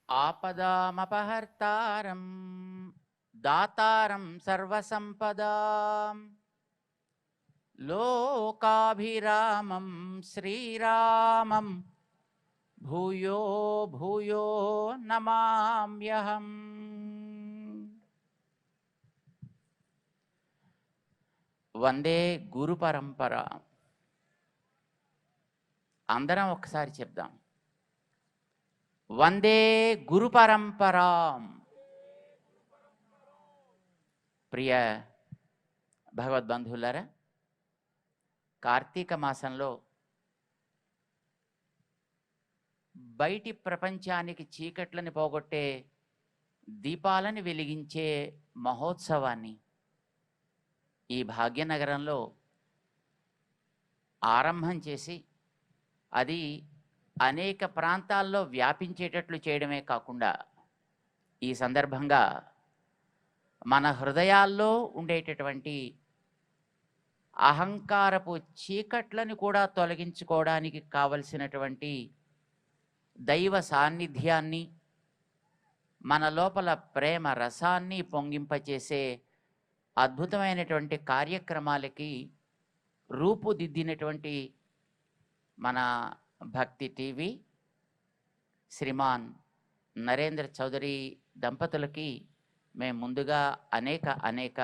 ఆపదామపహర్తారం దాతారం సర్వసంపదాం లోకాభిరామం శ్రీరామం భూయో భూయో నమామ్యహం. వందే గురు పరంపర. అందరం ఒకసారి చెప్దాం. వందే గురు పరంపరాం. ప్రియ భగవద్బంధువులారా, కార్తీక మాసంలో బయటి ప్రపంచానికి చీకట్లని పోగొట్టే దీపాలను వెలిగించే మహోత్సవాన్ని ఈ భాగ్యనగరంలో ఆరంభం చేసి అది అనేక ప్రాంతాల్లో వ్యాపించేటట్లు చేయడమే కాకుండా ఈ సందర్భంగా మన హృదయాల్లో ఉండేటటువంటి అహంకారపు చీకట్లను కూడా తొలగించుకోవడానికి కావలసినటువంటి దైవ సాన్నిధ్యాన్ని, మన లోపల ప్రేమ రసాన్ని పొంగింపచేసే అద్భుతమైనటువంటి కార్యక్రమాలకి రూపుదిద్దినటువంటి మన భక్తి టీవీ శ్రీమాన్ నరేంద్ర చౌదరి దంపతులకి మేము ముందుగా అనేక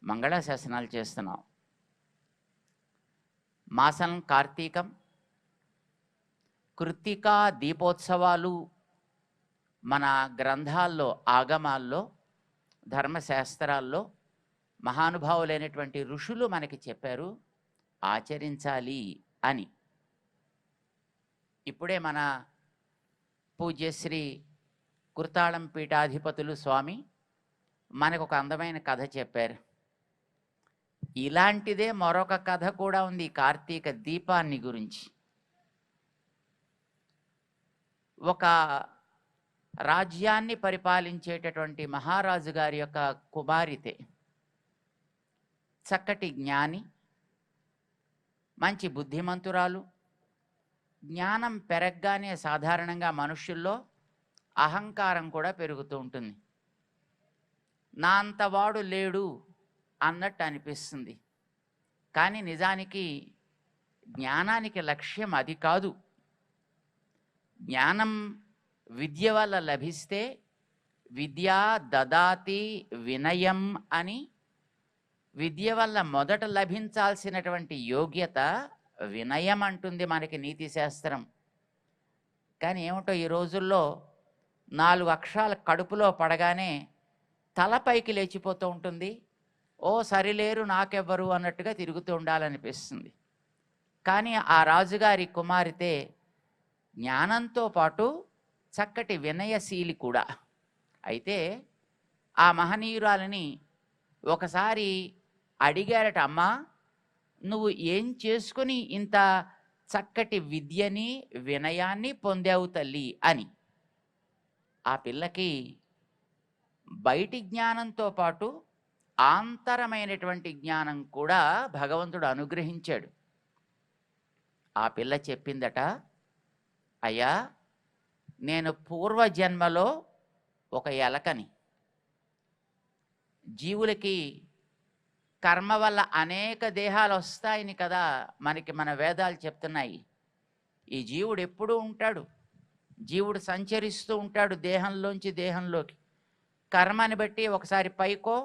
మంగళాశాసనాలు చేస్తున్నాం. మాసం కార్తీకం, కృత్తికా దీపోత్సవాలు మన గ్రంథాల్లో, ఆగమాల్లో, ధర్మశాస్త్రాల్లో మహానుభావులైనటువంటి ఋషులు మనకి చెప్పారు ఆచరించాలి అని. ఇప్పుడే మన పూజ్యశ్రీ కుర్తాళం పీఠాధిపతులు స్వామి మనకు ఒక అందమైన కథ చెప్పారు. ఇలాంటిదే మరొక కథ కూడా ఉంది కార్తీక దీపాన్ని గురించి. ఒక రాజ్యాన్ని పరిపాలించేటటువంటి మహారాజు గారి యొక్క కుమారితే చక్కటి జ్ఞాని, మంచి బుద్ధిమంతురాలు. జ్ఞానం పెరగగానే సాధారణంగా మనుష్యుల్లో అహంకారం కూడా పెరుగుతూ ఉంటుంది. నా అంతవాడు లేడు అన్నట్టు అనిపిస్తుంది. కానీ నిజానికి జ్ఞానానికి లక్ష్యం అది కాదు. జ్ఞానం విద్య వల్ల లభిస్తే విద్యా దదాతి వినయం అని, విద్య వల్ల మొదట లభించాల్సినటువంటి యోగ్యత వినయం అంటుంది మనకి నీతి శాస్త్రం. కానీ ఏమిటో ఈ రోజుల్లో 4 అక్షరాలు కడుపులో పడగానే తలపైకి లేచిపోతూ ఉంటుంది. ఓ సరిలేరు నాకెవ్వరు అన్నట్టుగా తిరుగుతూ ఉండాలనిపిస్తుంది. కానీ ఆ రాజుగారి కుమార్తె జ్ఞానంతో పాటు చక్కటి వినయశీలి కూడా. అయితే ఆ మహనీయురాలని ఒకసారి అడిగారట, అమ్మా నువ్వు ఏం చేసుకుని ఇంత చక్కటి విద్యని వినయాన్ని పొందావు తల్లి అని. ఆ పిల్లకి బయటి జ్ఞానంతో పాటు ఆంతరమైనటువంటి జ్ఞానం కూడా భగవంతుడు అనుగ్రహించాడు. ఆ పిల్ల చెప్పిందట, అయ్యా నేను పూర్వజన్మలో ఒక ఎలకని. జీవులకి కర్మ వల్ల అనేక దేహాలు వస్తాయని కదా మనకి మన వేదాలు చెప్తున్నాయి. ఈ జీవుడు ఎప్పుడూ ఉంటాడు, జీవుడు సంచరిస్తూ ఉంటాడు దేహంలోంచి దేహంలోకి. కర్మని బట్టి ఒకసారి పైకో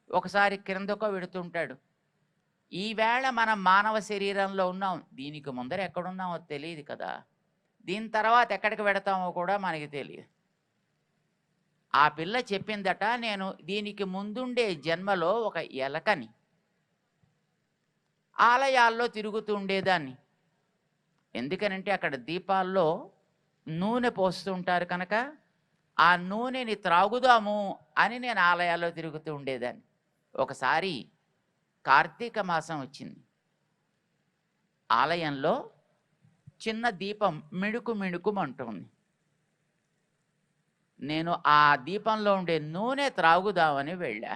ఒకసారి క్రిందకో వెడుతుంటాడు. ఈవేళ మనం మానవ శరీరంలో ఉన్నాం, దీనికి ముందర ఎక్కడున్నామో తెలియదు కదా, దీని తర్వాత ఎక్కడికి వెడతామో కూడా మనకి తెలియదు. ఆ పిల్ల చెప్పిందట, నేను దీనికి ముందుండే జన్మలో ఒక ఎలకని, ఆలయాల్లో తిరుగుతూ ఉండేదాన్ని. ఎందుకనంటే అక్కడ దీపాల్లో నూనె పోస్తుంటారు కనుక ఆ నూనెని త్రాగుదాము అని నేను ఆలయాల్లో తిరుగుతూ ఉండేదాన్ని. ఒకసారి కార్తీక మాసం వచ్చింది. ఆలయంలో చిన్న దీపం మిణుకు మిణుకుమంటుంది. నేను ఆ దీపంలో ఉండే నూనె త్రాగుదామని వెళ్ళా.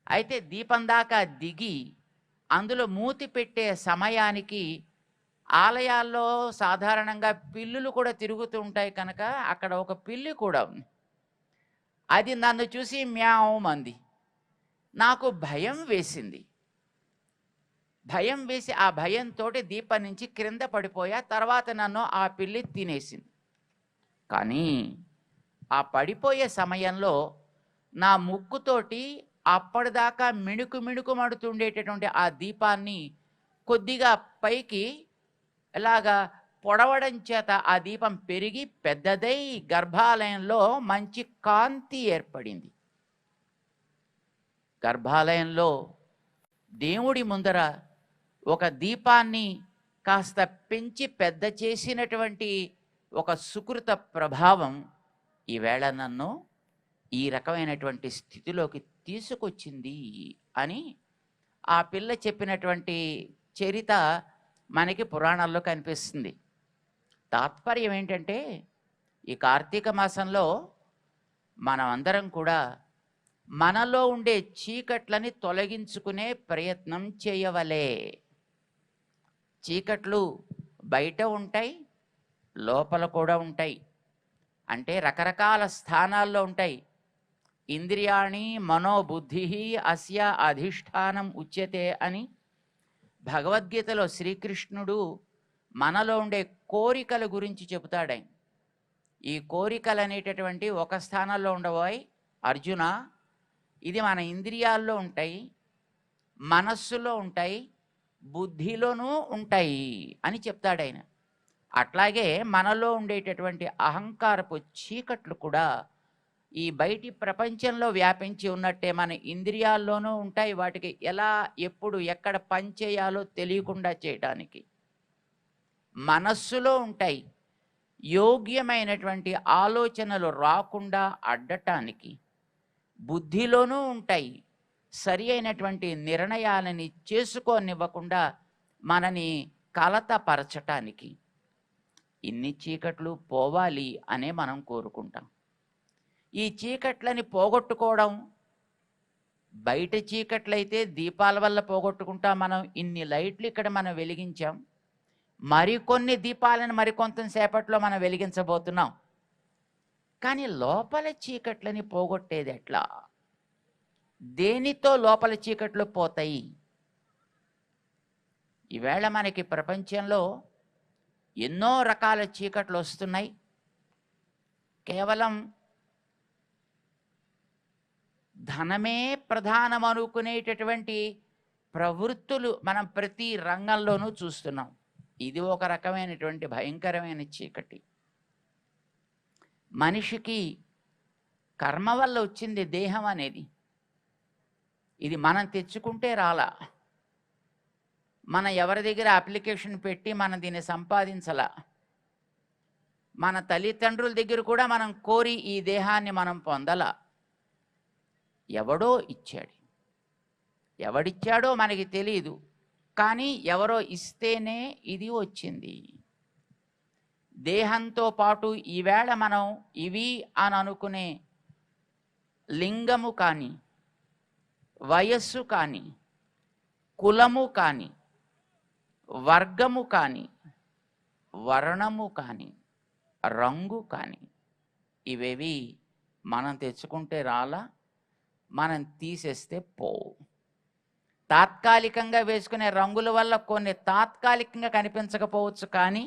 అయితే దీపం దాకా దిగి అందులో మూతి పెట్టే సమయానికి ఆలయాల్లో సాధారణంగా పిల్లులు కూడా తిరుగుతూ ఉంటాయి కనుక అక్కడ ఒక పిల్లి కూడా ఉంది. అది నన్ను చూసి మ్యావ్ మంది. నాకు భయం వేసింది. భయం వేసి ఆ భయంతోటి దీపం నుంచి క్రింద పడిపోయా. తర్వాత నన్ను ఆ పిల్లి తినేసింది. కానీ ఆ పడిపోయే సమయంలో నా ముక్కుతోటి అప్పటిదాకా మిణుకు మిణుకుమడుతుండేటటువంటి ఆ దీపాన్ని కొద్దిగా పైకి ఇలాగా పొడవడం చేత ఆ దీపం పెరిగి పెద్దదై గర్భాలయంలో మంచి కాంతి ఏర్పడింది. గర్భాలయంలో దేవుడి ముందర ఒక దీపాన్ని కాస్త పెంచి పెద్ద చేసినటువంటి ఒక సుకృత ప్రభావం ఈవేళ నన్ను ఈ రకమైనటువంటి స్థితిలోకి తీసుకొచ్చింది అని ఆ పిల్ల చెప్పినటువంటి చరిత మనకి పురాణాల్లో కనిపిస్తుంది. తాత్పర్యం ఏంటంటే ఈ కార్తీక మాసంలో మనం అందరం కూడా మనలో ఉండే చీకట్లని తొలగించుకునే ప్రయత్నం చేయవలే. చీకట్లు బయట ఉంటాయి, లోపల కూడా ఉంటాయి. అంటే రకరకాల స్థానాల్లో ఉంటాయి. ఇంద్రియాణి మనోబుద్ధి అస్య అధిష్టానం ఉచ్యతే అని భగవద్గీతలో శ్రీకృష్ణుడు మనలో ఉండే కోరికల గురించి చెబుతాడు. ఈ కోరికలు అనేటటువంటి ఒక స్థానంలో ఉండబోయ్ అర్జున, ఇది మన ఇంద్రియాల్లో ఉంటాయి, మనస్సులో ఉంటాయి, బుద్ధిలోనూ ఉంటాయి అని చెప్తాడు ఆయన. అట్లాగే మనలో ఉండేటటువంటి అహంకారపు చీకట్లు కూడా ఈ బయటి ప్రపంచంలో వ్యాపించి ఉన్నట్టే మన ఇంద్రియాల్లోనూ ఉంటాయి. వాటికి ఎలా ఎప్పుడు ఎక్కడ పనిచేయాలో తెలియకుండా చేయడానికి. మనస్సులో ఉంటాయి, యోగ్యమైనటువంటి ఆలోచనలు రాకుండా అడ్డటానికి. బుద్ధిలోనూ ఉంటాయి, సరి అయినటువంటి నిర్ణయాలని చేసుకోనివ్వకుండా మనని కలతపరచటానికి. ఇన్ని చీకట్లు పోవాలి అనే మనం కోరుకుంటాం. ఈ చీకట్లని పోగొట్టుకోవడం, బయట చీకట్లయితే దీపాల వల్ల పోగొట్టుకుంటాం. మనం ఇన్ని లైట్లు ఇక్కడ మనం వెలిగించాం, మరికొన్ని దీపాలను మరికొంతసేపట్లో మనం వెలిగించబోతున్నాం. కానీ లోపల చీకట్లని పోగొట్టేది ఎట్లా? దేనితో లోపల చీకట్లు పోతాయి? ఈవేళ మనకి ప్రపంచంలో ఎన్నో రకాల చీకట్లు వస్తున్నాయి. కేవలం ధనమే ప్రధానం అనుకునేటటువంటి ప్రవృత్తులు మనం ప్రతి రంగంలోనూ చూస్తున్నాం. ఇది ఒక రకమైనటువంటి భయంకరమైన చీకటి. మనిషికి కర్మ వల్ల వచ్చింది దేహం అనేది. ఇది మనం తెచ్చుకుంటే రాలా. మన ఎవరి దగ్గర అప్లికేషన్ పెట్టి మనం దీన్ని సంపాదించలా. మన తల్లిదండ్రుల దగ్గర కూడా మనం కోరి ఈ దేహాన్ని మనం పొందలా. ఎవడో ఇచ్చాడు. ఎవడిచ్చాడో మనకి తెలియదు, కానీ ఎవరో ఇస్తేనే ఇది వచ్చింది. దేహంతో పాటు ఈవేళ మనం ఇవి అని అనుకునే లింగము కానీ, వయస్సు కానీ, కులము కానీ, వర్గము కానీ, వర్ణము కానీ, రంగు కానీ, ఇవేవి మనం తెచ్చుకుంటే రాలా, మనం తీసేస్తే పోవు. తాత్కాలికంగా వేసుకునే రంగుల వల్ల కొన్ని తాత్కాలికంగా కనిపించకపోవచ్చు, కానీ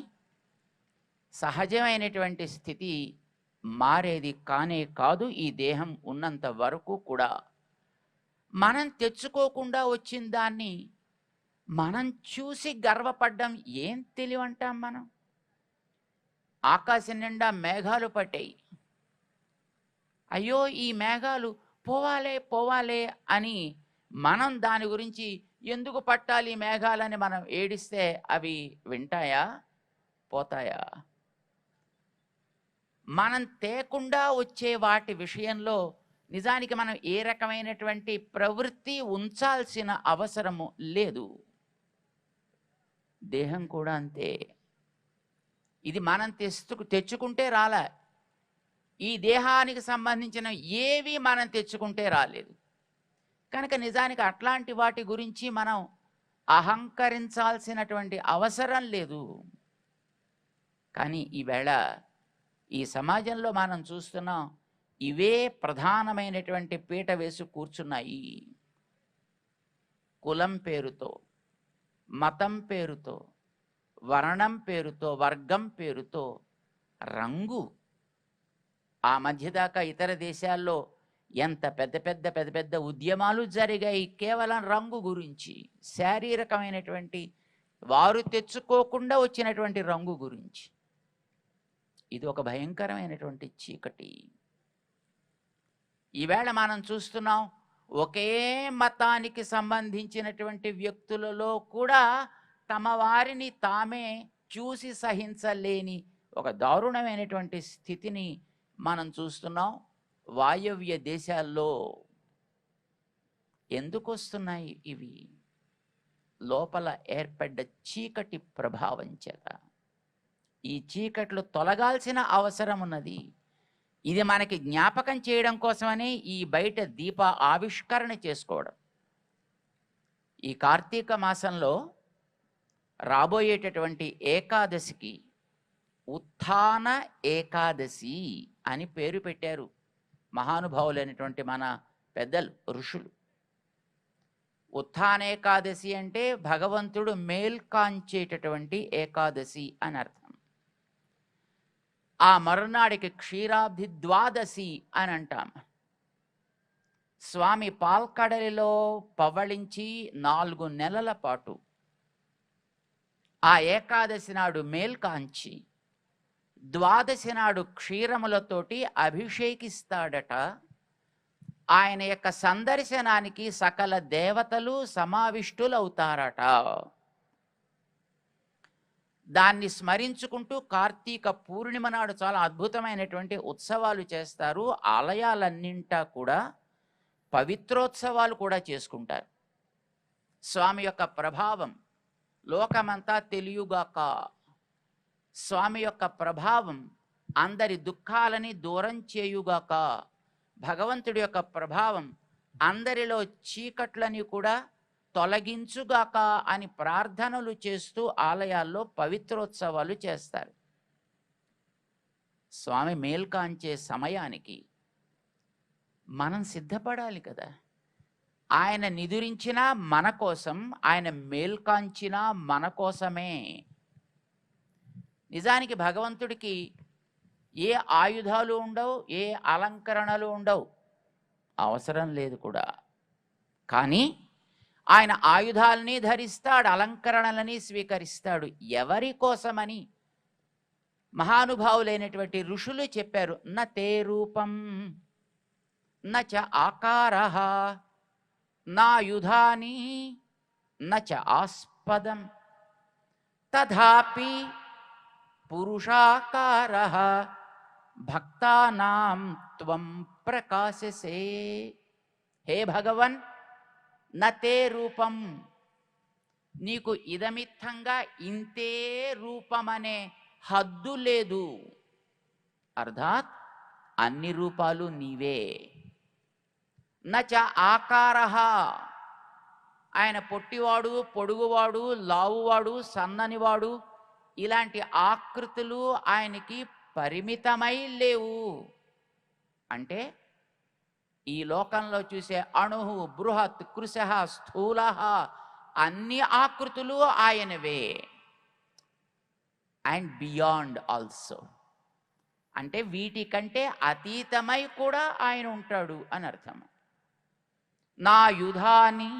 సహజమైనటువంటి స్థితి మారేది కానే కాదు. ఈ దేహం ఉన్నంత వరకు కూడా మనం తెచ్చుకోకుండా వచ్చిన దాన్ని మనం చూసి గర్వపడ్డం ఏం తెలివంటాం మనం? ఆకాశం నిండా మేఘాలు పట్టాయి. అయ్యో ఈ మేఘాలు పోవాలే పోవాలే అని మనం దాని గురించి ఎందుకు పట్టాలి మేఘాలని మనం ఏడిస్తే అవి వింటాయా? పోతాయా? మనం తేకుండా వచ్చే వాటి విషయంలో నిజానికి మనం ఏ రకమైనటువంటి ప్రవృత్తి ఉంచాల్సిన అవసరము లేదు. దేహం కూడా అంతే. ఇది మనం తెచ్చుకుంటే రాలే. ఈ దేహానికి సంబంధించిన ఏవి మనం తెచ్చుకుంటే రాలేదు. కనుక నిజానికి అట్లాంటి వాటి గురించి మనం అహంకరించాల్సినటువంటి అవసరం లేదు. కానీ ఈవేళ ఈ సమాజంలో మనం చూస్తున్నాం, ఇవే ప్రధానమైనటువంటి పీట వేసి కూర్చున్నాయి. కులం పేరుతో, మతం పేరుతో, వర్ణం పేరుతో, వర్గం పేరుతో, రంగు. ఆ మధ్యదాకా ఇతర దేశాల్లో ఎంత పెద్ద పెద్ద ఉద్యమాలు జరిగాయి కేవలం రంగు గురించి, శారీరకమైనటువంటి వారు తెచ్చుకోకుండా వచ్చినటువంటి రంగు గురించి. ఇది ఒక భయంకరమైనటువంటి చీకటి. ఈవేళ మనం చూస్తున్నాం, ఒకే మతానికి సంబంధించినటువంటి వ్యక్తులలో కూడా తమ వారిని తామే చూసి సహించలేని ఒక దారుణమైనటువంటి స్థితిని మనం చూస్తున్నాం. వాయవ్య దేశాల్లో ఎందుకు వస్తున్నాయి ఇవి? లోపల ఏర్పడ్డ చీకటి ప్రభావం చేత. ఈ చీకట్లు తొలగాల్సిన అవసరం ఉన్నది. ఇది మనకి జ్ఞాపకం చేయడం కోసమని ఈ బయట దీప ఆవిష్కరణ చేసుకోవడం. ఈ కార్తీక మాసంలో రాబోయేటటువంటి ఏకాదశికి ఉత్థాన ఏకాదశి అని పేరు పెట్టారు మహానుభావులైనటువంటి మన పెద్దలు, ఋషులు. ఉత్థాన ఏకాదశి అంటే భగవంతుడు మేల్కాంచేటటువంటి ఏకాదశి అని అర్థం. ఆ మరునాడికి క్షీరాబ్ది ద్వాదశి అని అంటాం. స్వామి పాల్కడలిలో పవళించి 4 నెలల పాటు ఆ ఏకాదశి నాడు మేల్కాంచి ద్వాదశి నాడు క్షీరములతోటి అభిషేకిస్తాడట. ఆయన యొక్క సందర్శనానికి సకల దేవతలు సమావిష్టులవుతారట. దాన్ని స్మరించుకుంటూ కార్తీక పూర్ణిమ నాడు చాలా అద్భుతమైనటువంటి ఉత్సవాలు చేస్తారు. ఆలయాలన్నింటా కూడా పవిత్రోత్సవాలు కూడా చేసుకుంటారు. స్వామి యొక్క ప్రభావం లోకమంతా తెలియగాక, స్వామి యొక్క ప్రభావం అందరి దుఃఖాలని దూరం చేయుగాక, భగవంతుడి యొక్క ప్రభావం అందరిలో చీకట్లని కూడా తొలగించుగాక అని ప్రార్థనలు చేస్తూ ఆలయాల్లో పవిత్రోత్సవాలు చేస్తారు. స్వామి మేల్కాంచే సమయానికి మనం సిద్ధపడాలి కదా. ఆయన నిదురించినా మన కోసం, ఆయన మేల్కాంచినా మన కోసమే. నిజానికి భగవంతుడికి ఏ ఆయుధాలు ఉండవు, ఏ అలంకరణలు ఉండవు, అవసరం లేదు కూడా. కానీ ఆయన ఆయుధాలని ధరిస్తాడు, అలంకరణలని స్వీకరిస్తాడు. ఎవరి కోసమని మహానుభావులైనటువంటి ఋషులు చెప్పారు. న తే రూపం నచ ఆకారః నాయుధాని నచ ఆస్పదం తథాపి పురుషాకారః భక్తానాం త్వం ప్రకాశసే. హే భగవన్, నతే రూపం, నీకు ఇదమిత్తంగా ఇంతే రూపమనే హద్దు లేదు. అర్థాత్ అన్ని రూపాలు నీవే. నచ ఆకారః, ఆయన పొట్టివాడు, పొడుగువాడు, లావువాడు, సన్ననివాడు, ఇలాంటి ఆకృతులు ఆయనకి పరిమితమై లేవు. అంటే ఈ లోకంలో చూసే అణుహు, బృహత్, కృశః, స్థూలః అన్ని ఆకృతులు ఆయనవే. అండ్ బియాండ్ ఆల్సో, అంటే వీటికంటే అతీతమై కూడా ఆయన ఉంటాడు అని అర్థం. నా యుధాని,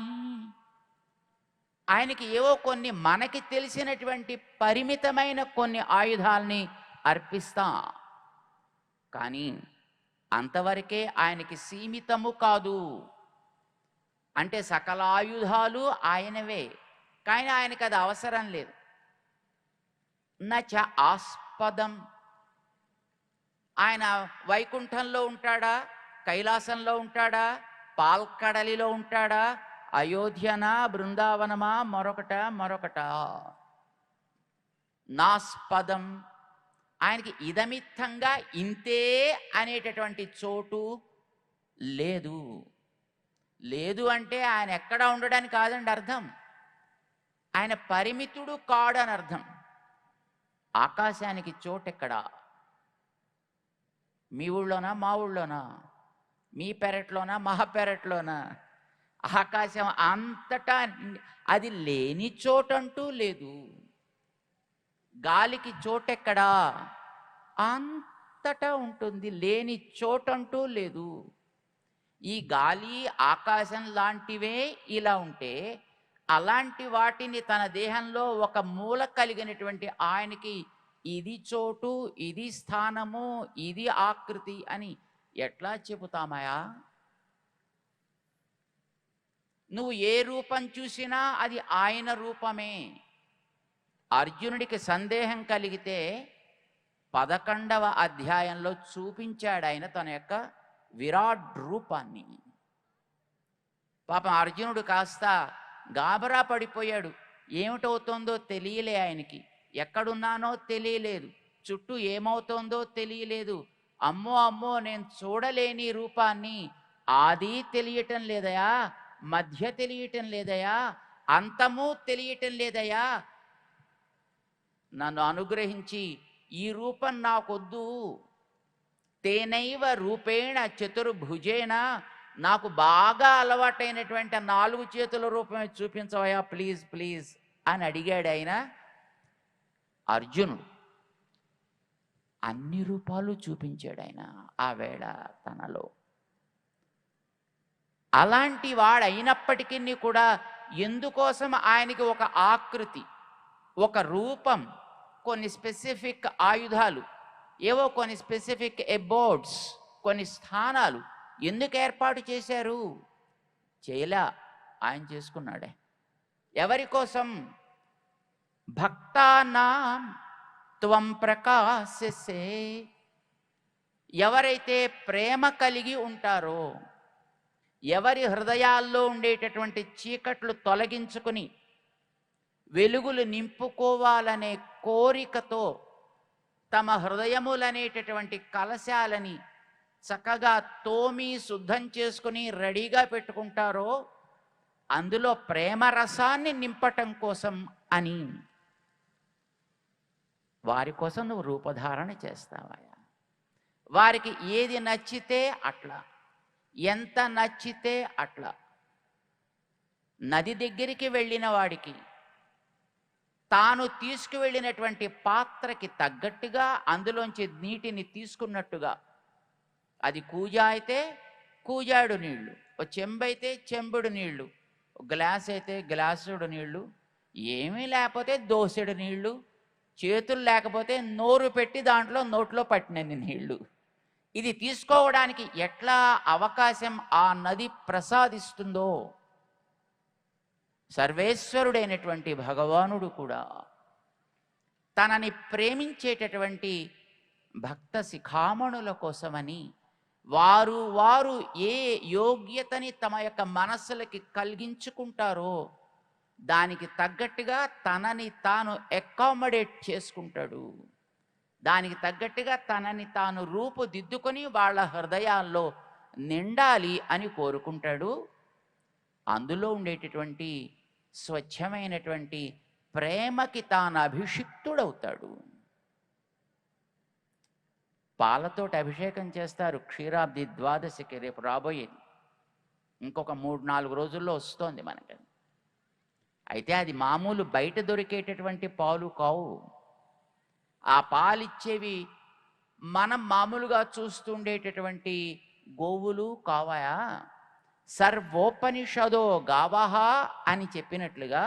ఆయనకి ఏవో కొన్ని మనకి తెలిసినటువంటి పరిమితమైన కొన్ని ఆయుధాలని అర్పిస్తాం. కానీ అంతవరకే ఆయనకి సీమితము కాదు. అంటే సకల ఆయుధాలు ఆయనవే, కానీ ఆయనకి అది అవసరం లేదు. నచ ఆస్పదం, ఆయన వైకుంఠంలో ఉంటాడా, కైలాసంలో ఉంటాడా, పాల్కడలిలో ఉంటాడా, అయోధ్యనా, బృందావనమా, మరొకట. నాస్పదం, ఆయనకి ఇదమిత్తంగా ఇంతే అనేటటువంటి చోటు లేదు. లేదు అంటే ఆయన ఎక్కడ ఉండడానికి కాదండి అర్థం. ఆయన పరిమితుడు కాడు అని అర్థం. ఆకాశానికి చోటెక్కడా? మీ ఊళ్ళోనా, మా ఊళ్ళోనా, మీ పెరట్లోనా, మా పెరట్లోనా? ఆకాశం అంతటా అది లేని చోటంటూ లేదు. గాలికి చోటెక్కడా? అంతటా ఉంటుంది, లేని చోటంటూ లేదు. ఈ గాలి ఆకాశం లాంటివే ఇలా ఉంటే, అలాంటి వాటిని తన దేహంలో ఒక మూల కలిగినటువంటి ఆయనకి ఇది చోటు, ఇది స్థానము, ఇది ఆకృతి అని ఎట్లా చెబుతామయా? నువ్వు ఏ రూపం చూసినా అది ఆయన రూపమే. అర్జునుడికి సందేహం కలిగితే 11వ అధ్యాయంలో చూపించాడు ఆయన తన యొక్క విరాట్ రూపాన్ని. పాపం అర్జునుడు కాస్త గాబరా పడిపోయాడు. ఏమిటవుతోందో తెలియలే ఆయనకి, ఎక్కడున్నానో తెలియలేదు, చుట్టూ ఏమవుతోందో తెలియలేదు. అమ్మో అమ్మో, నేను చూడలేని రూపాన్ని, ఆది తెలియటం లేదయా, మధ్య తెలియటం లేదయా, అంతము తెలియటం లేదయా, నన్ను అనుగ్రహించి ఈ రూపం నాకొద్దు, తేనైవ రూపేణ చతుర్భుజేన, నాకు బాగా అలవాటైనటువంటి 4 చేతుల రూపమే చూపించవయ్యా ప్లీజ్ ప్లీజ్ అని అడిగాడు ఆయన. అర్జునుడు అన్ని రూపాలు చూపించాడు ఆయన ఆ వేళ తనలో. అలాంటి వాడైనప్పటికీ కూడా ఎందుకోసం ఆయనకి ఒక ఆకృతి, ఒక రూపం, కొన్ని స్పెసిఫిక్ ఆయుధాలు, ఏవో కొన్ని స్పెసిఫిక్ ఎబోర్డ్స్, కొన్ని స్థానాలు ఎందుకు ఏర్పాటు చేశారు? చేయలా, ఆయన చేసుకున్నాడే. ఎవరి కోసం? భక్తానాం త్వం ప్రకాశసే, ఎవరైతే ప్రేమ కలిగి ఉంటారో, ఎవరి హృదయాల్లో ఉండేటటువంటి చీకట్లు తొలగించుకుని వెలుగులు నింపుకోవాలనే కోరికతో తమ హృదయములనేటటువంటి కలశాలని చక్కగా తోమి శుద్ధం చేసుకుని రెడీగా పెట్టుకుంటారో, అందులో ప్రేమ రసాన్ని నింపటం కోసం అని వారి కోసం నువ్వు రూపధారణ చేస్తావా? వారికి ఏది నచ్చితే అట్లా, ఎంత నచ్చితే అట్లా. నది దగ్గరికి వెళ్ళిన వాడికి తాను తీసుకువెళ్ళినటువంటి పాత్రకి తగ్గట్టుగా అందులోంచి నీటిని తీసుకున్నట్టుగా, అది కూజ అయితే కూజాడు నీళ్లు, ఓ చెంబు అయితే చెంబుడు నీళ్లు, గ్లాస్ అయితే గ్లాసుడు నీళ్లు, ఏమీ లేకపోతే దోసెడు నీళ్లు, చేతులు లేకపోతే నోరు పెట్టి దాంట్లో నోట్లో పట్టినన్ని నీళ్లు. ఇది తీసుకోవడానికి ఎట్లా అవకాశం ఆ నది ప్రసాదిస్తుందో, సర్వేశ్వరుడైనటువంటి భగవానుడు కూడా తనని ప్రేమించేటటువంటి భక్త శిఖామణుల కోసమని వారు ఏ యోగ్యతని తమ యొక్క మనస్సులకి కలిగించుకుంటారో దానికి తగ్గట్టుగా తనని తాను అకామిడేట్ చేసుకుంటాడు. దానికి తగ్గట్టుగా తనని తాను రూపుదిద్దుకొని వాళ్ళ హృదయాల్లో నిండాలి అని కోరుకుంటాడు. అందులో ఉండేటటువంటి స్వచ్ఛమైనటువంటి ప్రేమకి తాను అభిషిక్తుడవుతాడు. పాలతోటి అభిషేకం చేస్తారు క్షీరాబ్ది ద్వాదశికి, రేపు రాబోయేది, ఇంకొక 3-4 రోజుల్లో వస్తోంది మనకి. అయితే అది మామూలు బయట దొరికేటటువంటి పాలు కావు. ఆ పాలిచ్చేవి మనం మామూలుగా చూస్తుండేటటువంటి గోవులు కావాయా? సర్వోపనిషదో గావహ అని చెప్పినట్లుగా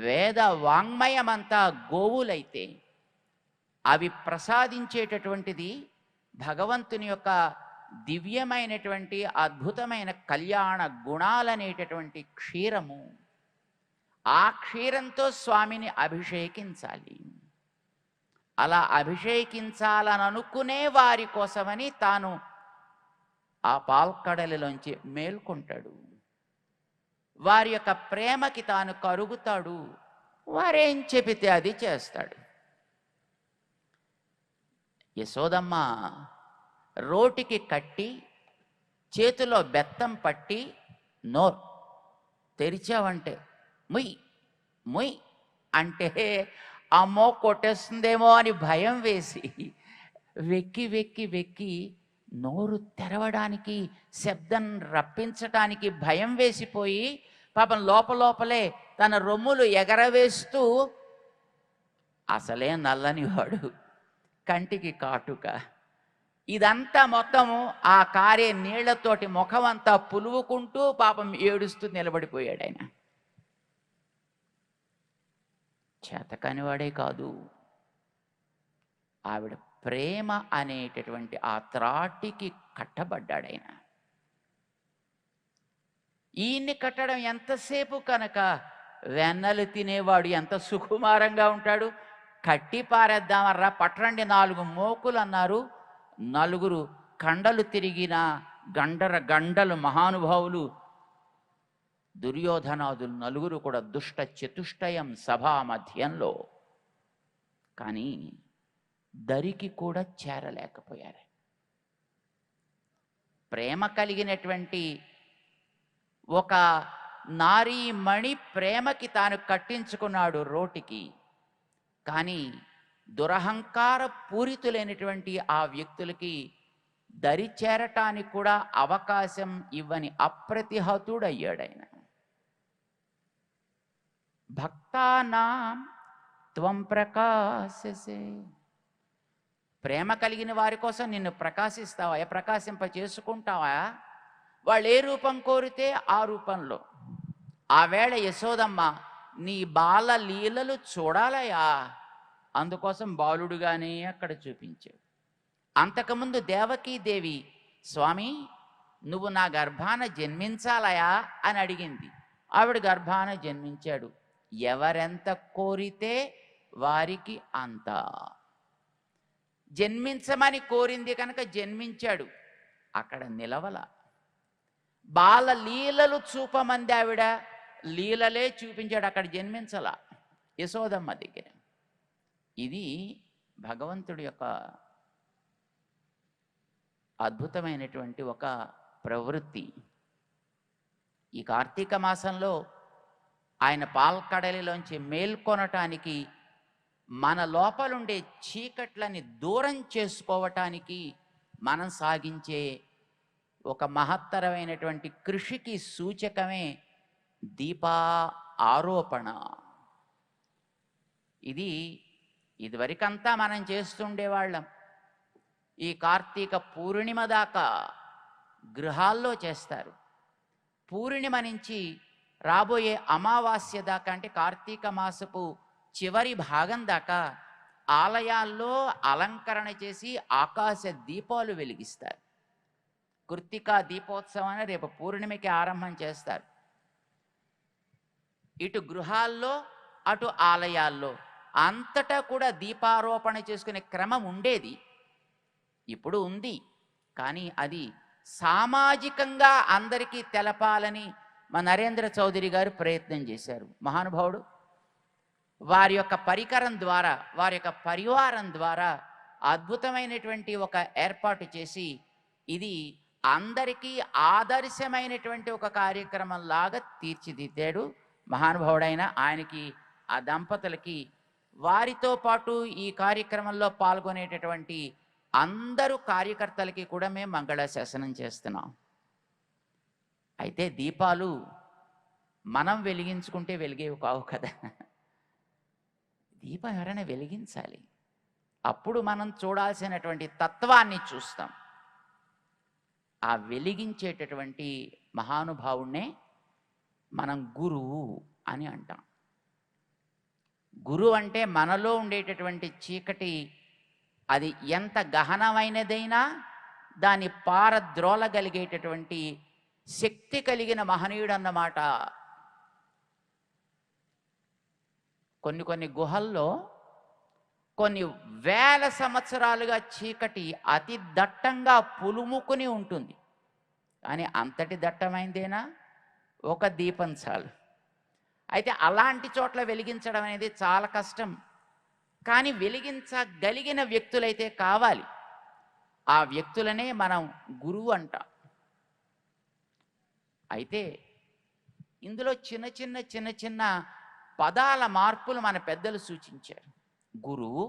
వేద వాంగ్మయమంతా గోవులైతే అవి ప్రసాదించేటటువంటిది భగవంతుని యొక్క దివ్యమైనటువంటి అద్భుతమైన కళ్యాణ గుణాలనేటటువంటి క్షీరము. ఆ క్షీరంతో స్వామిని అభిషేకించాలి. అలా అభిషేకించాలని అనుకునే వారి కోసమని తాను ఆ పాల్కడలిలోంచి మేల్కొంటాడు. వారి యొక్క ప్రేమకి తాను కరుగుతాడు. వారేం చెబితే అది చేస్తాడు. యశోదమ్మ రోటికి కట్టి చేతిలో బెత్తం పట్టి నోరు తెరిచావంటే ముయ్ ముయ్ అంటే అమ్మో కొట్టేస్తుందేమో అని భయం వేసి వెక్కి వెక్కి వెక్కి నోరు తెరవడానికి, శబ్దం రప్పించటానికి భయం వేసిపోయి పాపం లోపలే తన రొమ్ములు ఎగరవేస్తూ, అసలే నల్లనివాడు, కంటికి కాటుక, ఇదంతా మొత్తము ఆ కారే నీళ్లతోటి ముఖమంతా పులువుకుంటూ పాపం ఏడుస్తూ నిలబడిపోయాడు ఆయన. చేతకానివాడే కాదు, ఆవిడ ప్రేమ అనేటటువంటి ఆ త్రాటికి కట్టబడ్డాడాయన. ఈయన్ని కట్టడం ఎంతసేపు కనుక, వెన్నలు తినేవాడు ఎంత సుకుమారంగా ఉంటాడు. కట్టి పారేద్దామర్రా, పట్రండి 4 మోకులు అన్నారు. 4 కండలు తిరిగిన గండలు మహానుభావులు దుర్యోధనాదులు 4 కూడా దుష్ట చతుష్టయం సభా మధ్యంలో. కానీ దరికి కూడా చేరలేకపోయారు. ప్రేమ కలిగినటువంటి ఒక నారీమణి ప్రేమకి తాను కట్టించుకున్నాడు రోటికి. కానీ దురహంకార పూరితులైనటువంటి ఆ వ్యక్తులకి దరి చేరటానికి కూడా అవకాశం ఇవ్వని అప్రతిహతుడయ్యాడాయన. భక్తానాం త్వం ప్రకాశసే. ప్రేమ కలిగిన వారి కోసం నిన్ను ప్రకాశిస్తావా, ప్రకాశింప చేసుకుంటావా? వాళ్ళు ఏ రూపం కోరితే ఆ రూపంలో. ఆవేళ యశోదమ్మ నీ బాల లీలలు చూడాలయా, అందుకోసం బాలుడుగానే అక్కడ చూపించాడు. అంతకుముందు దేవకీదేవి, స్వామి నువ్వు నా గర్భాన జన్మించాలయా అని అడిగింది. ఆవిడ గర్భాన జన్మించాడు. ఎవరెంత కోరితే వారికి అంత. జన్మించమని కోరింది కనుక జన్మించాడు, అక్కడ నిలవల. బాల లీలలు చూపమంది ఆవిడ, లీలలే చూపించాడు, అక్కడ జన్మించల యశోదమ్మ దగ్గర. ఇది భగవంతుడి యొక్క అద్భుతమైనటువంటి ఒక ప్రవృత్తి. ఈ కార్తీక మాసంలో ఆయన పాల్కడలిలోంచి మేల్కొనటానికి, మన లోపలుండే చీకట్లని దూరం చేసుకోవటానికి మనం సాగించే ఒక మహత్తరమైనటువంటి కృషికి సూచకమే దీపా ఆరోపణ. ఇదివరకంతా మనం చేస్తుండేవాళ్ళం. ఈ కార్తీక పూర్ణిమ దాకా గృహాల్లో చేస్తారు. పూర్ణిమ నుంచి రాబోయే అమావాస్య దాకా, అంటే కార్తీక మాసపు చివరి భాగం దాకా ఆలయాల్లో అలంకరణ చేసి ఆకాశ దీపాలు వెలిగిస్తారు. కృత్తికా దీపోత్సవాన్ని రేపు పూర్ణిమకి ఆరంభం చేస్తారు. ఇటు గృహాల్లో అటు ఆలయాల్లో అంతటా కూడా దీపారోపణ చేసుకునే క్రమం ఉండేది, ఇప్పుడు ఉంది. కానీ అది సామాజికంగా అందరికీ తెలపాలని మా నరేంద్ర చౌదరి గారు ప్రయత్నం చేశారు. మహానుభావుడు వారి యొక్క పరికరం ద్వారా, వారి యొక్క పరివారం ద్వారా అద్భుతమైనటువంటి ఒక ఏర్పాటు చేసి ఇది అందరికీ ఆదర్శమైనటువంటి ఒక కార్యక్రమం లాగా తీర్చిదిద్దాడు మహానుభావుడైన ఆయనకి, ఆ దంపతులకి, వారితో పాటు ఈ కార్యక్రమంలో పాల్గొనేటటువంటి అందరూ కార్యకర్తలకి కూడా మేము మంగళాశాసనం చేస్తున్నాం. అయితే దీపాలు మనం వెలిగించుకుంటే వెలిగేవి కావు కదా. దీపం ఎవరైనా వెలిగించాలి, అప్పుడు మనం చూడాల్సినటువంటి తత్వాన్ని చూస్తాం. ఆ వెలిగించేటటువంటి మహానుభావుణ్ణే మనం గురువు అని అంటాం. గురువు అంటే మనలో ఉండేటటువంటి చీకటి అది ఎంత గహనమైనదైనా దాన్ని పారద్రోలగలిగేటటువంటి శక్తి కలిగిన మహనీయుడు అన్నమాట. కొన్ని గుహల్లో కొన్ని వేల సంవత్సరాలుగా చీకటి అతి దట్టంగా పులుముకుని ఉంటుంది. కానీ అంతటి దట్టమైందేనా ఒక దీపం చాలు. అయితే అలాంటి చోట్ల వెలిగించడం అనేది చాలా కష్టం. కానీ వెలిగించగలిగిన వ్యక్తులైతే కావాలి. ఆ వ్యక్తులనే మనం గురువు అంటాం. అయితే ఇందులో చిన్న చిన్న పదాల మార్పులు మన పెద్దలు సూచించారు. గురువు,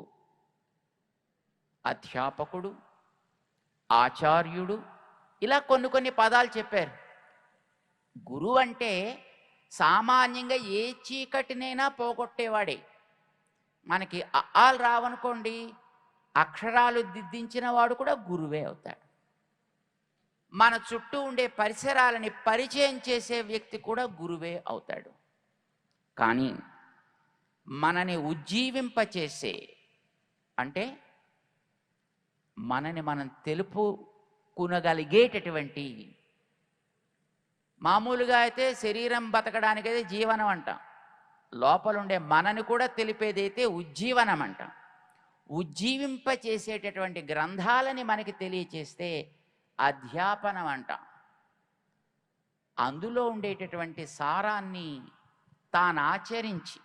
అధ్యాపకుడు, ఆచార్యుడు, ఇలా కొన్ని పదాలు చెప్పారు. గురువు అంటే సామాన్యంగా ఏ చీకటినైనా పోగొట్టేవాడే. మనకి అఆలు రావనుకోండి, అక్షరాలు దిద్దించిన వాడు కూడా గురువే అవుతాడు. మన చుట్టూ ఉండే పరిసరాలని పరిచయం చేసే వ్యక్తి కూడా గురువే అవుతాడు. కానీ మనని ఉజ్జీవింపచేసే, అంటే మనని మనం తెలుపుకునగలిగేటటువంటి, మామూలుగా అయితే శరీరం బతకడానికైతే జీవనం అంటాం, లోపలుండే మనని కూడా తెలిపేదైతే ఉజ్జీవనం అంటాం. ఉజ్జీవింపచేసేటటువంటి గ్రంథాలని మనకి తెలియచేస్తే అధ్యాపనం అంటాం. అందులో ఉండేటటువంటి సారాన్ని తాను ఆచరించి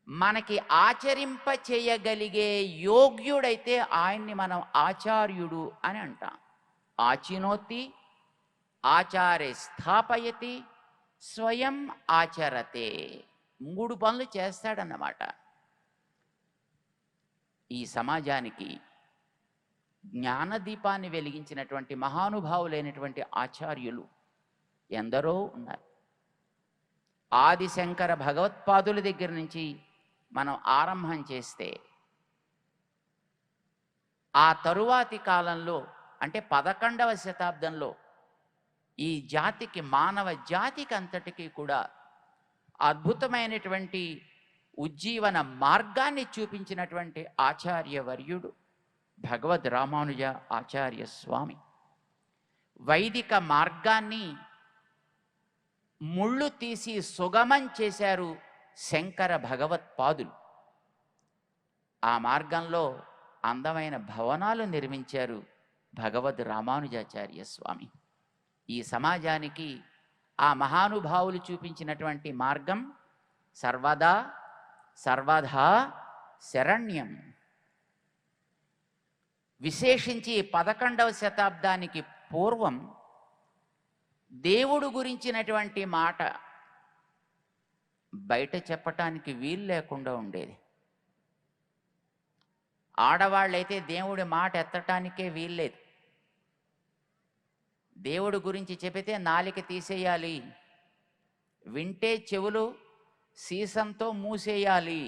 మనకి ఆచరింప చేయగలిగే యోగ్యుడైతే ఆయన్ని మనం ఆచార్యుడు అని అంటాం. ఆచినోతి, ఆచారే స్థాపయతి, స్వయం ఆచరతే. 3 పనులు చేస్తాడన్నమాట. ఈ సమాజానికి జ్ఞానదీపాన్ని వెలిగించినటువంటి మహానుభావులైనటువంటి ఆచార్యులు ఎందరో ఉన్నారు. ఆదిశంకర భగవత్పాదుల దగ్గర నుంచి మనం ఆరంభం చేస్తే, ఆ తరువాతి కాలంలో అంటే 11వ శతాబ్దంలో ఈ జాతికి, మానవ జాతికి అంతటికీ కూడా అద్భుతమైనటువంటి ఉజ్జీవన మార్గాన్ని చూపించినటువంటి ఆచార్యవర్యుడు భగవద్ రామానుజ ఆచార్య స్వామి. వైదిక మార్గాన్ని ముళ్ళు తీసి సుగమం చేశారు శంకర భగవత్పాదులు. ఆ మార్గంలో అందమైన భవనాలు నిర్మించారు భగవద్ రామానుజాచార్య స్వామి. ఈ సమాజానికి ఆ మహానుభావులు చూపించినటువంటి మార్గం సర్వదా సర్వదా శరణ్యం. విశేషించి 11వ శతాబ్దానికి పూర్వం దేవుడు గురించినటువంటి మాట బయట చెప్పటానికి వీలు లేకుండా ఉండేది. ఆడవాళ్ళైతే దేవుడి మాట ఎత్తటానికే వీల్లేదు. దేవుడి గురించి చెబితే నాలిక తీసేయాలి, వింటే చెవులు సీసంతో మూసేయాలి,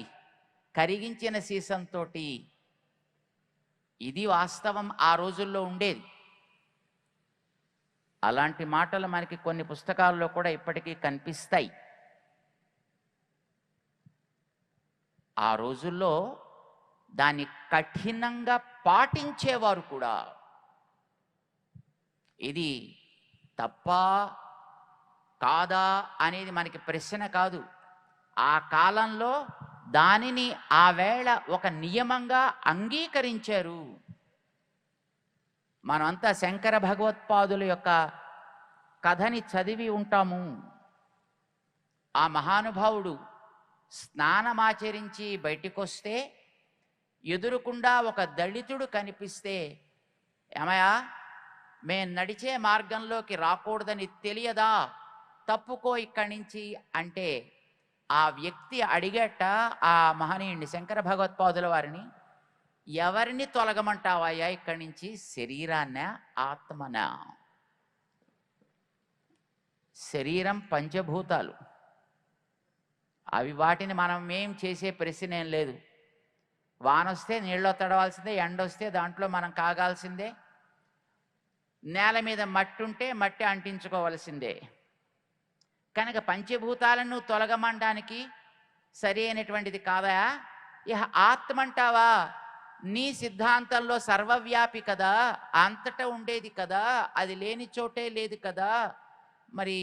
కరిగించిన సీసంతో. ఇది వాస్తవం ఆ రోజుల్లో ఉండేది. అలాంటి మాటలు మనకి కొన్ని పుస్తకాల్లో కూడా ఇప్పటికీ కనిపిస్తాయి. ఆ రోజుల్లో దాన్ని కఠినంగా పాటించేవారు కూడా. ఇది తప్పా కాదా అనేది మనకి ప్రశ్న కాదు. ఆ కాలంలో దానిని ఆ వేళ ఒక నియమంగా అంగీకరించారు. మనమంతా శంకర భగవత్పాదుల యొక్క కథని చదివి ఉంటాము. ఆ మహానుభావుడు స్నానమాచరించి బయటికొస్తే ఎదురుకుండా ఒక దళితుడు కనిపిస్తే, ఏమయ్యా, మేము నడిచే మార్గంలోకి రాకూడదని తెలియదా, తప్పుకో ఇక్కడి నుంచి అంటే, ఆ వ్యక్తి అడిగట ఆ మహనీయుడిని, శంకర భగవత్పాదుల వారిని, ఎవరిని తొలగమంటావయ్యా ఇక్కడి నుంచి, శరీరాన్న ఆత్మనా? శరీరం పంచభూతాలు, అవి వాటిని మనం ఏం చేసే ప్రశ్న ఏం లేదు. వానొస్తే నీళ్ళలో తడవాల్సిందే, ఎండొస్తే దాంట్లో మనం కాగాల్సిందే, నేల మీద మట్టి ఉంటే మట్టి అంటించుకోవాల్సిందే. కనుక పంచభూతాలను తొలగమండానికి సరి అయినటువంటిది కాదా? ఇహ ఆత్మ అంటావా? నీ సిద్ధాంతంలో సర్వవ్యాపి కదా, అంతటా ఉండేది కదా, అది లేని చోటే లేదు కదా, మరి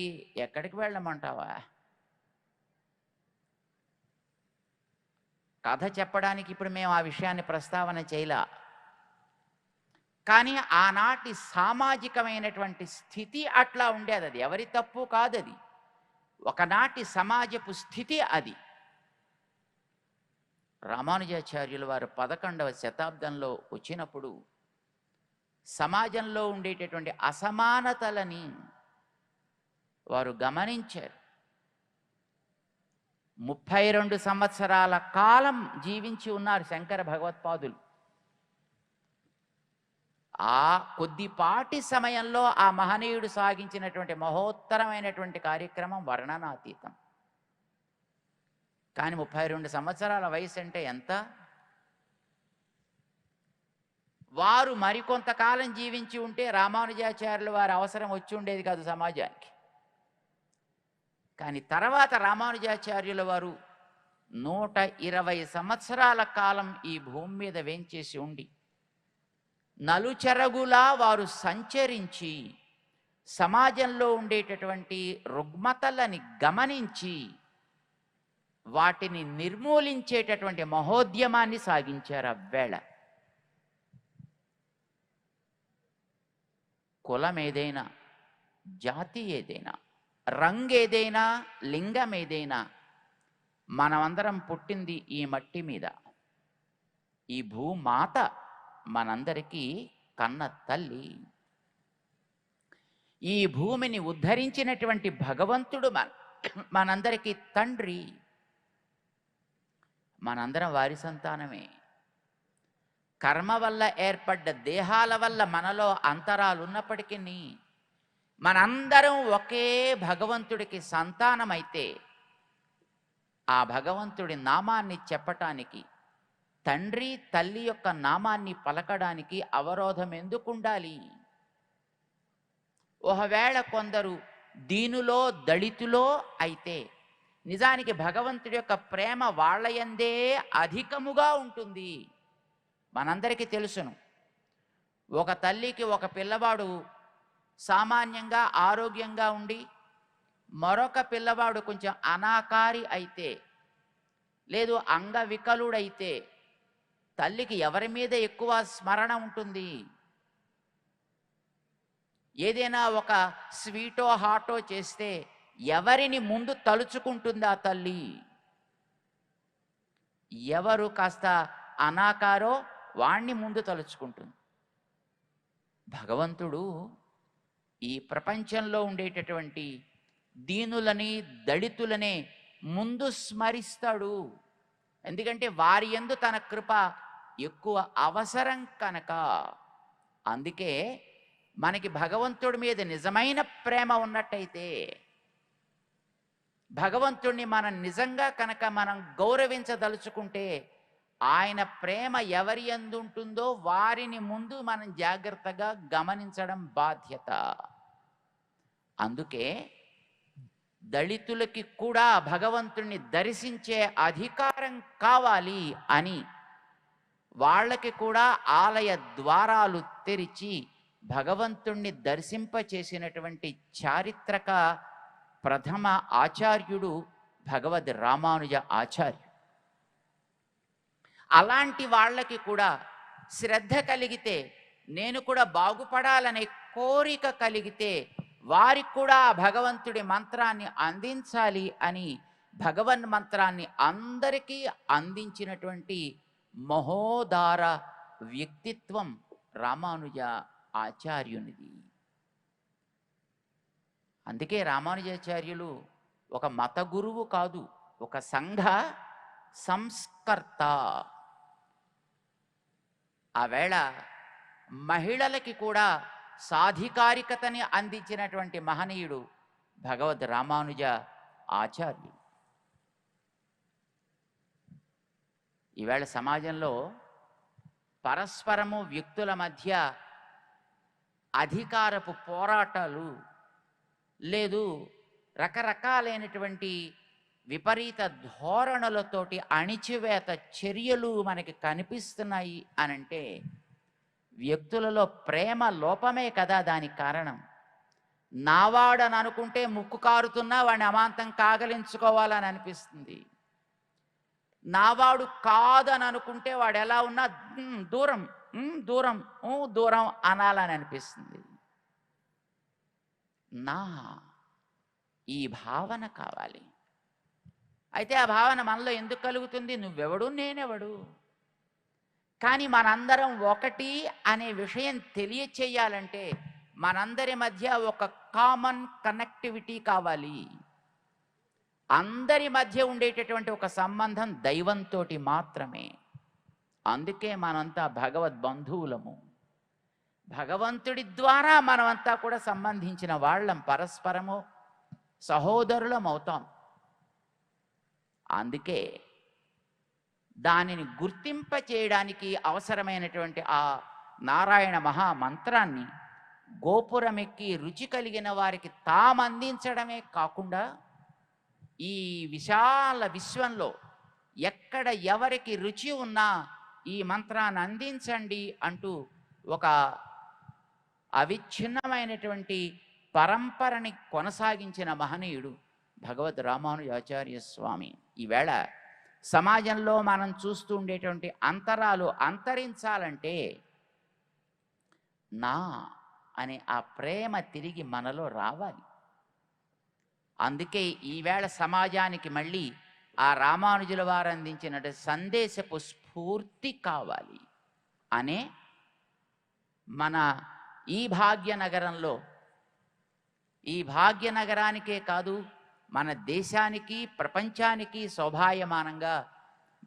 ఎక్కడికి వెళ్ళమంటావా? కథ చెప్పడానికి ఇప్పుడు మేము ఆ విషయాన్ని ప్రస్తావన చేయలా. కానీ ఆనాటి సామాజికమైనటువంటి స్థితి అట్లా ఉండేది. అది ఎవరి తప్పు కాదు, అది ఒకనాటి సమాజపు స్థితి అది. రామానుజాచార్యుల వారు 11వ శతాబ్దంలో వచ్చినప్పుడు సమాజంలో ఉండేటటువంటి అసమానతలని వారు గమనించారు. 32 సంవత్సరాల కాలం జీవించి ఉన్నారు శంకర భగవత్పాదులు. ఆ కొద్దిపాటి సమయంలో ఆ మహనీయుడు సాగించినటువంటి మహోత్తరమైనటువంటి కార్యక్రమం వర్ణనాతీతం. కానీ 32 సంవత్సరాల వయసు అంటే ఎంత? వారు మరికొంతకాలం జీవించి ఉంటే రామానుజాచార్యులు వారి అవసరం వచ్చి ఉండేది కాదు సమాజానికి. కానీ తర్వాత రామానుజాచార్యుల వారు 120 సంవత్సరాల కాలం ఈ భూమి మీద వేంచేసి ఉండి నలుచెరగులా వారు సంచరించి సమాజంలో ఉండేటటువంటి రుగ్మతలని గమనించి వాటిని నిర్మూలించేటటువంటి మహోద్యమాన్ని సాగించారు. అవ్వేళ కులం ఏదైనా, జాతి ఏదైనా, రంగు ఏదైనా, లింగం ఏదైనా, మనమందరం పుట్టింది ఈ మట్టి మీద. ఈ భూమాత మనందరికీ కన్న తల్లి. ఈ భూమిని ఉద్ధరించినటువంటి భగవంతుడు మనందరికీ తండ్రి. మనందరం వారి సంతానమే. కర్మ వల్ల ఏర్పడ్డ దేహాల వల్ల మనలో అంతరాలు ఉన్నప్పటికీ మనందరం ఒకే భగవంతుడికి సంతానమైతే ఆ భగవంతుడి నామాన్ని చెప్పటానికి, తండ్రి తల్లి యొక్క నామాన్ని పలకడానికి అవరోధం ఎందుకు ఉండాలి? ఒకవేళ కొందరు దీనులో దళితులో అయితే నిజానికి భగవంతుడి యొక్క ప్రేమ వాళ్ళయందే అధికముగా ఉంటుంది. మనందరికీ తెలుసును. ఒక తల్లికి ఒక పిల్లవాడు సామాన్యంగా ఆరోగ్యంగా ఉండి మరొక పిల్లవాడు కొంచెం అనాకారి అయితే, లేదు అంగవికలుడైతే తల్లికి ఎవరి మీద ఎక్కువ స్మరణ ఉంటుంది? ఏదైనా ఒక స్వీటో హాటో చేస్తే ఎవరిని ముందు తలుచుకుంటుంది ఆ తల్లి? ఎవరు కాస్త అనాకారో వాణ్ణి ముందు తలుచుకుంటుంది. భగవంతుడు ఈ ప్రపంచంలో ఉండేటటువంటి దీనులని దళితులనే ముందు స్మరిస్తాడు. ఎందుకంటే వారి యందు తన కృప ఎక్కువ అవసరం కనుక. అందుకే మనకి భగవంతుడి మీద నిజమైన ప్రేమ ఉన్నట్టయితే, భగవంతుడిని మనం నిజంగా కనుక మనం గౌరవించదలుచుకుంటే, ఆయన ప్రేమ ఎవరి యందు ఉంటుందో వారిని ముందు మనం జాగ్రత్తగా గమనించడం బాధ్యత. అందుకే దళితులకి కూడా భగవంతుణ్ణి దర్శించే అధికారం కావాలి అని వాళ్ళకి కూడా ఆలయ ద్వారాలు తెరిచి భగవంతుణ్ణి దర్శింపచేసినటువంటి చారిత్రక ప్రథమ ఆచార్యుడు భగవద్ రామానుజ ఆచార్యుడు. అలాంటి వాళ్ళకి కూడా శ్రద్ధ కలిగితే, నేను కూడా బాగుపడాలనే కోరిక కలిగితే వారికి కూడా భగవంతుడి మంత్రాన్ని అందించాలి అని భగవన్ మంత్రాన్ని అందరికీ అందించినటువంటి మహోదార వ్యక్తిత్వం రామానుజ ఆచార్యునిది. అందుకే రామానుజాచార్యులు ఒక మత గురువు కాదు, ఒక సంఘ సంస్కర్త. ఆవేళ మహిళలకి కూడా సాధికారికతని అందించినటువంటి మహనీయుడు భగవద్ రామానుజ ఆచార్యుడు. ఈవేళ సమాజంలో పరస్పరము వ్యక్తుల మధ్య అధికారపు పోరాటాలు, లేదు రకరకాలైనటువంటి విపరీత ధోరణులతోటి అణిచివేత చర్యలు మనకి కనిపిస్తున్నాయి అనంటే వ్యక్తులలో ప్రేమ లోపమే కదా దానికి కారణం. నావాడని అనుకుంటే ముక్కు కారుతున్నా వాడిని అమాంతం కాగలించుకోవాలని అనిపిస్తుంది. నావాడు కాదని అనుకుంటే వాడు ఎలా ఉన్నా దూరం దూరం దూరం అనాలని అనిపిస్తుంది. నా ఈ భావన కావాలి. అయితే ఆ భావన మనలో ఎందుకు కలుగుతుంది? నువ్వెవడు నేనెవడు, కానీ మనందరం ఒకటి అనే విషయం తెలియచేయాలంటే మనందరి మధ్య ఒక కామన్ కనెక్టివిటీ కావాలి. అందరి మధ్య ఉండేటటువంటి ఒక సంబంధం దైవంతో మాత్రమే. అందుకే మనంతా భగవద్బంధువులము. భగవంతుడి ద్వారా మనమంతా కూడా సంబంధించిన వాళ్ళం, పరస్పరము సహోదరులం అవుతాం. అందుకే దానిని గుర్తింప చేయడానికి అవసరమైనటువంటి ఆ నారాయణ మహామంత్రాన్ని గోపురమెక్కి రుచి కలిగిన వారికి తామందించడమే కాకుండా ఈ విశాల విశ్వంలో ఎక్కడ ఎవరికి రుచి ఉన్నా ఈ మంత్రాన్ని అందించండి అంటూ ఒక అవిచ్ఛిన్నమైనటువంటి పరంపరని కొనసాగించిన మహనీయుడు భగవద్ రామానుజాచార్య స్వామి. ఈవేళ సమాజంలో మనం చూస్తూ ఉండేటువంటి అంతరాలు అంతరించాలంటే నా అనే ఆ ప్రేమ తిరిగి మనలో రావాలి. అందుకే ఈవేళ సమాజానికి మళ్ళీ ఆ రామానుజుల వారు అందించిన సందేశపు స్ఫూర్తి కావాలి అనే మన ఈ భాగ్యనగరంలో, ఈ భాగ్యనగరానికే కాదు మన దేశానికి ప్రపంచానికి శోభాయమానంగా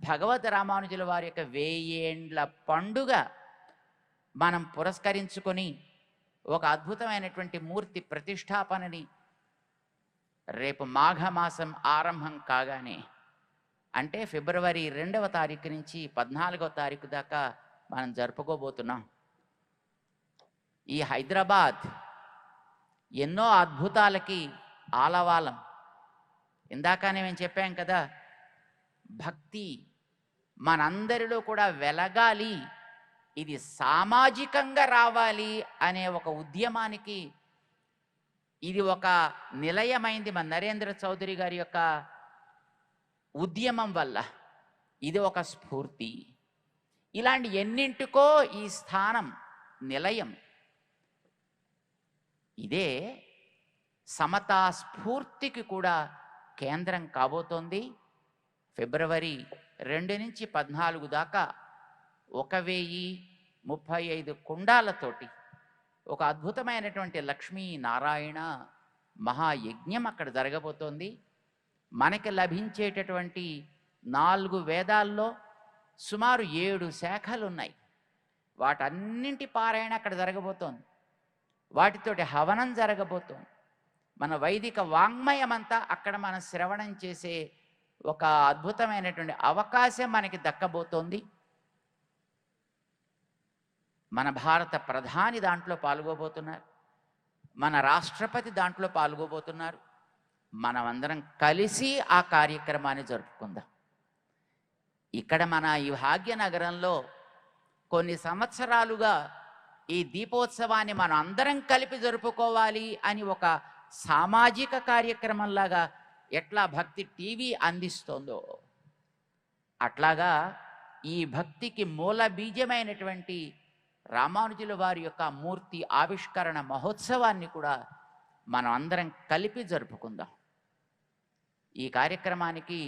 భగవద్ రామానుజుల వారి యొక్క 1000 ఏండ్ల పండుగ మనం పురస్కరించుకొని ఒక అద్భుతమైనటువంటి మూర్తి ప్రతిష్టాపనని రేపు మాఘమాసం ఆరంభం కాగానే, అంటే ఫిబ్రవరి 2వ తారీఖు నుంచి 14వ తారీఖు దాకా మనం జరుపుకోబోతున్నాం. ఈ హైదరాబాద్ ఎన్నో అద్భుతాలకి ఆలవాలం. ఇందాకనే మేము చెప్పాం కదా, భక్తి మనందరిలో కూడా వెలగాలి, ఇది సామాజికంగా రావాలి అనే ఒక ఉద్యమానికి ఇది ఒక నిలయమైంది. మన నరేంద్ర చౌదరి గారి యొక్క ఉద్యమం వల్ల ఇది ఒక స్ఫూర్తి. ఇలాంటి ఎన్నింటికో ఈ స్థానం నిలయం. ఇదే సమతా స్ఫూర్తికి కూడా కేంద్రం కాబోతోంది. ఫిబ్రవరి 2 నుంచి 14 దాకా 1035 కుండాలతోటి ఒక అద్భుతమైనటువంటి లక్ష్మీ నారాయణ మహాయజ్ఞం అక్కడ జరగబోతోంది. మనకి లభించేటటువంటి 4 వేదాల్లో సుమారు 7 శాఖలు ఉన్నాయి. వాటన్నింటి పారాయణ అక్కడ జరగబోతోంది. వాటితోటి హవనం జరగబోతోంది. మన వైదిక వాంగ్మయం అంతా అక్కడ మనం శ్రవణం చేసే ఒక అద్భుతమైనటువంటి అవకాశం మనకి దక్కబోతోంది. మన భారత ప్రధాని దాంట్లో పాల్గొబోతున్నారు, మన రాష్ట్రపతి దాంట్లో పాల్గొబోతున్నారు. మనమందరం కలిసి ఆ కార్యక్రమాన్ని జరుపుకుందాం. ఇక్కడ మన ఈ భాగ్యనగరంలో కొన్ని సంవత్సరాలుగా ఈ దీపోత్సవాన్ని మనం అందరం కలిపి జరుపుకోవాలి అని ఒక సామాజిక కార్యక్రమంలాగా ఎట్లా భక్తి టీవీ అందిస్తోందో, అట్లాగా ఈ భక్తికి మూల బీజమైనటువంటి రామానుజుల వారి యొక్క మూర్తి ఆవిష్కరణ మహోత్సవాన్ని కూడా మనం అందరం కలిపి జరుపుకుందాం. ఈ కార్యక్రమానికి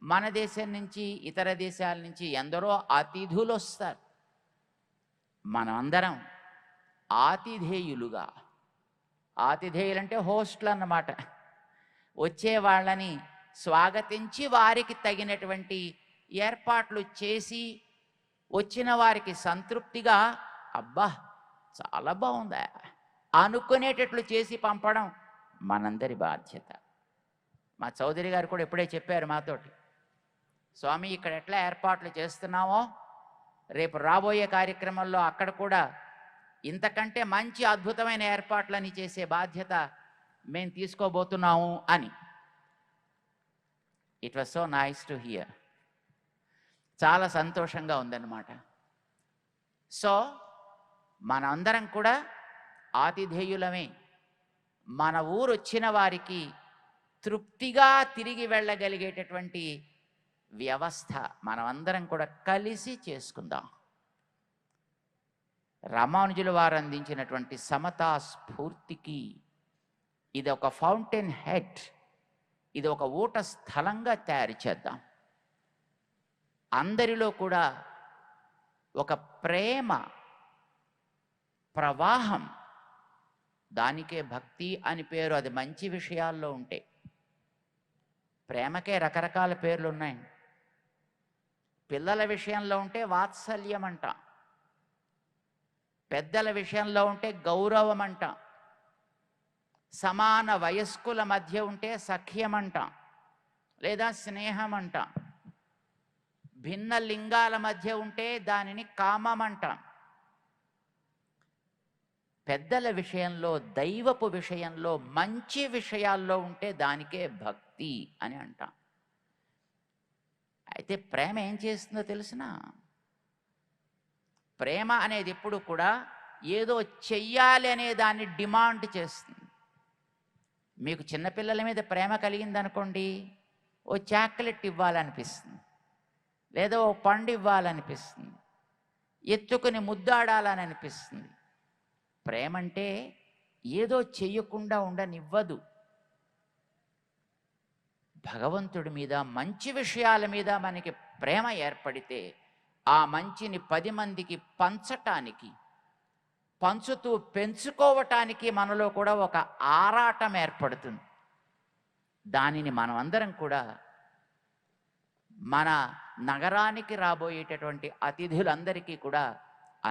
మన దేశం నుంచి ఇతర దేశాల నుంచి ఎందరో అతిథులు వస్తారు. మనం అందరం ఆతిథేయులుగా, ఆతిథేయులంటే హోస్ట్లు అన్నమాట, వచ్చే వాళ్ళని స్వాగతించి వారికి తగినటువంటి ఏర్పాట్లు చేసి వచ్చిన వారికి సంతృప్తిగా అబ్బా చాలా బాగుందా అనుకునేటట్లు చేసి పంపడం మనందరి బాధ్యత. మా చౌదరి గారు కూడా ఇప్పుడే చెప్పారు మాతోటి, స్వామి ఇక్కడ ఎట్లా ఏర్పాట్లు చేస్తున్నామో రేపు రాబోయే కార్యక్రమంలో అక్కడ కూడా ఇంతకంటే మంచి అద్భుతమైన ఏర్పాట్లని చేసే బాధ్యత మేము తీసుకోబోతున్నాము అని. It was so nice to hear. చాలా సంతోషంగా ఉందన్నమాట. సో మనందరం కూడా ఆతిథేయులమే. మన ఊరు వచ్చిన వారికి తృప్తిగా తిరిగి వెళ్ళగలిగేటటువంటి వ్యవస్థ మనమందరం కూడా కలిసి చేసుకుందాం. రామానుజుల వారు అందించినటువంటి సమతా స్ఫూర్తికి ఇది ఒక ఫౌంటైన్ హెడ్, ఇది ఒక ఊట స్థలంగా తయారు చేద్దాం. అందరిలో కూడా ఒక ప్రేమ ప్రవాహం, దానికే భక్తి అని పేరు. అది మంచి విషయాల్లో ఉంటే ప్రేమకే రకరకాల పేర్లు ఉన్నాయి. పిల్లల విషయంలో ఉంటే వాత్సల్యం అంట, పెద్దల విషయంలో ఉంటే గౌరవం అంట, సమాన వయస్కుల మధ్య ఉంటే సఖ్యమంట లేదా స్నేహం అంట, భిన్న లింగాల మధ్య ఉంటే దానిని కామమంట, పెద్దల విషయంలో దైవపు విషయంలో మంచి విషయాల్లో ఉంటే దానికే భక్తి అని అంటాం. అయితే ప్రేమ ఏం చేస్తుందో తెలిసినా, ప్రేమ అనేది ఎప్పుడు కూడా ఏదో చెయ్యాలి అనే దాన్ని డిమాండ్ చేస్తుంది. మీకు చిన్నపిల్లల మీద ప్రేమ కలిగిందనుకోండి, ఓ చాక్లెట్ ఇవ్వాలనిపిస్తుంది, లేదా ఓ పండు ఇవ్వాలనిపిస్తుంది, ఎత్తుకుని ముద్దాడాలని అనిపిస్తుంది. ప్రేమ అంటే ఏదో చెయ్యకుండా ఉండనివ్వదు. భగవంతుడి మీద మంచి విషయాల మీద మనకి ప్రేమ ఏర్పడితే ఆ మంచిని 10 మందికి పంచటానికి, పంచుతూ పెంచుకోవటానికి మనలో కూడా ఒక ఆరాటం ఏర్పడుతుంది. దానిని మనం అందరం కూడా మన నగరానికి రాబోయేటటువంటి అతిథులందరికీ కూడా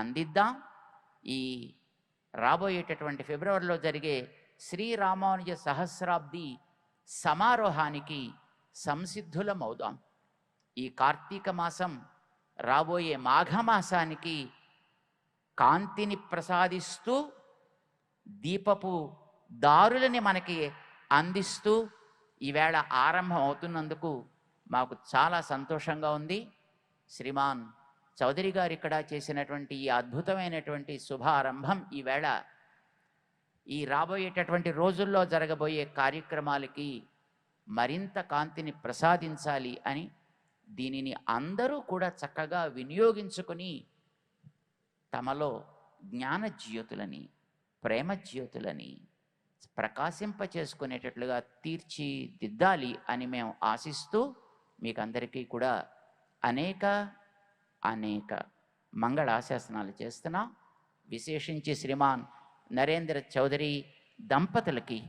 అందిద్దాం. ఈ రాబోయేటటువంటి ఫిబ్రవరిలో జరిగే శ్రీరామానుజ సహస్రాబ్ది సమారోహానికి సంసిద్ధులమవుదాం. ఈ కార్తీక మాసం రాబోయే మాఘమాసానికి కాంతిని ప్రసాదిస్తూ దీపపు దారులని మనకి అందిస్తూ ఈవేళ ఆరంభం అవుతున్నందుకు మాకు చాలా సంతోషంగా ఉంది. శ్రీమాన్ చౌదరి గారు ఇక్కడ చేసినటువంటి ఈ అద్భుతమైనటువంటి శుభారంభం ఈవేళ ఈ రాబోయేటటువంటి రోజుల్లో జరగబోయే కార్యక్రమాలకి మరింత కాంతిని ప్రసాదించాలి అని, దీనిని అందరూ కూడా చక్కగా వినియోగించుకొని తమలో జ్ఞాన జ్యోతులని, ప్రేమ జ్యోతులని ప్రకాశింపచేసుకునేటట్లుగా తీర్చిదిద్దాలి అని మేము ఆశిస్తూ మీకందరికీ కూడా అనేక మంగళాశాసనాలు చేస్తున్నాం. విశేషించి శ్రీమాన్ నరేంద్ర చౌదరి దంపతులకి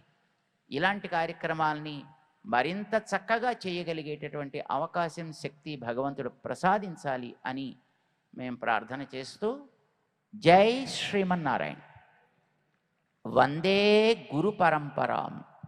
ఇలాంటి కార్యక్రమాలని మరింత చక్కగా చేయగలిగేటటువంటి అవకాశం, శక్తి భగవంతుడు ప్రసాదించాలి అని మేము ప్రార్థన చేస్తూ, జై శ్రీమన్నారాయణ. వందే గురు పరంపరాం.